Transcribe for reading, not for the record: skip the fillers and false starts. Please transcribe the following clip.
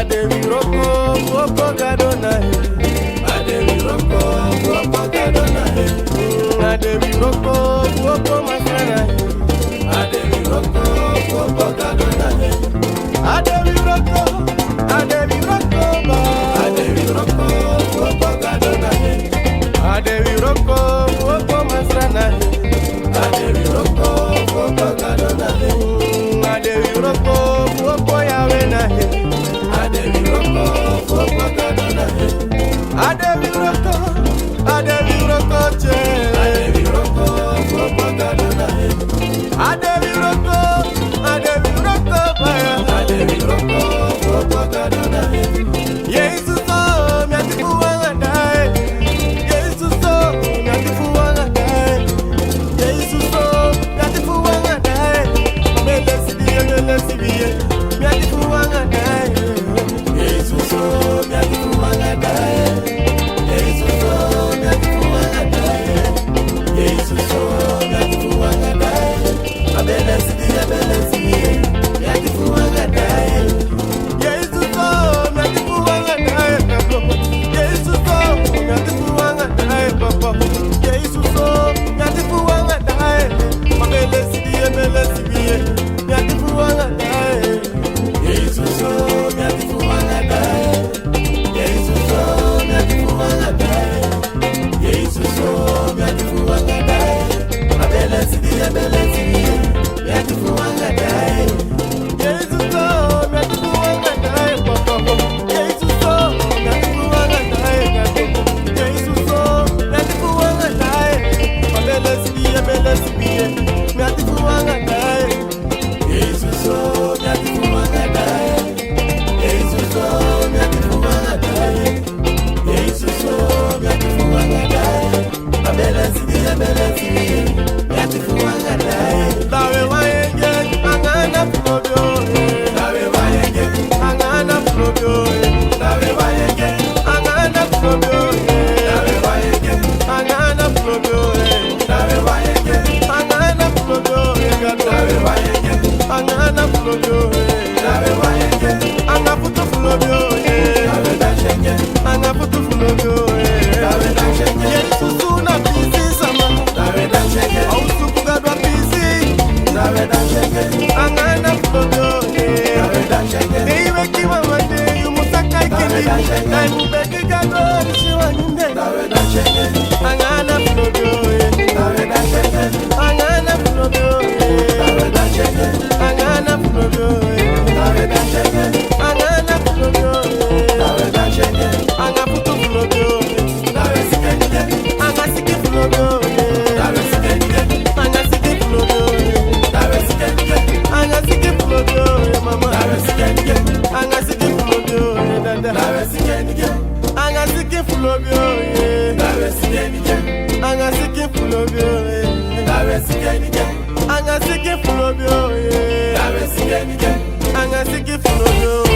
Adevi roko, foko gadona he. Adevi roko, foko gadona he. Adevi roko, foko masana he. Adevi roko, foko gadona he. Adevi roko ba. Adevi roko, foko gadona he. Adevi roko, foko masana he. Adevi roko, foko gadona he. Adevi roko, foko yawena he. Adevi roko, foko gadona he. Adevi roko che. Adevi roko, foko gadona he. Adevi roko baya. Adevi roko, foko gadona he. Yesu so miatifu wangadai. Yesu so miatifu wangadai. Yesu so miatifu wangadai. Melesi biye miatifu wangadai. Yesu so miatifu wangadai. Yesu so miatifu wangadai. Yesu so miatifu wangadai. Melesi biye miatifu wangadai. Yesu so miatifu wangadai. Yesu so miatifu wangadai. Yesu so miatifu wangadai. Melesi biye miatifu wangadai. Yesu so miatifu wangadai. Yesu so miatifu wangadai. Yesu so miatifu wangadai. Melesi biye miatifu wangadai. Yesu so miatifu wangadai. Yesu so miatifu wangadai. Yesu so miatifu wangadai. Melesi biye miatifu wangadai. Yesu so miatifu wangadai. Yesu so miatifu wangadai. Yesu so miatifu wangadai. Melesi biye miatifu wangadai. Dawe wayenge angana flobyo. Dawe wayenge angana flobyo. Dawe wayenge angana flobyo. Dawe wayenge angana flobyo. Dawe wayenge angana flobyo. Dawe wayenge angana flobyo. Dawe wayenge anga putu flobyo. Dawe dashenge anga putu flobyo. Dawe dashenge Yesu suna pisi sama. Dawe dashenge ausu gadwa pisi. Dawe dashenge angana flobyo. Dawe dashenge iwe kiwa mande yumusaka ikindi. Dai mubeki gadwa rishiwa ninde. Dawe dashenge angana flobyo. Dawe dashenge angana flobyo. Dawe dashenge angana flobyo. Dawe dashenge angana flobyo. Dawe dashenge anga putu flobyo. Dawe sikenge anga siki flobyo. Dawe sikenge anga siki flobyo. Dawe sikenge anga siki flobyo. Mama dawe sikenge anga siki flobyo. Dada dawe sikenge anga siki flobyo. Dawe sikenge anga siki flobyo. Dawe sikenge anga siki flobyo. Dawe sikenge anga siki flobyo.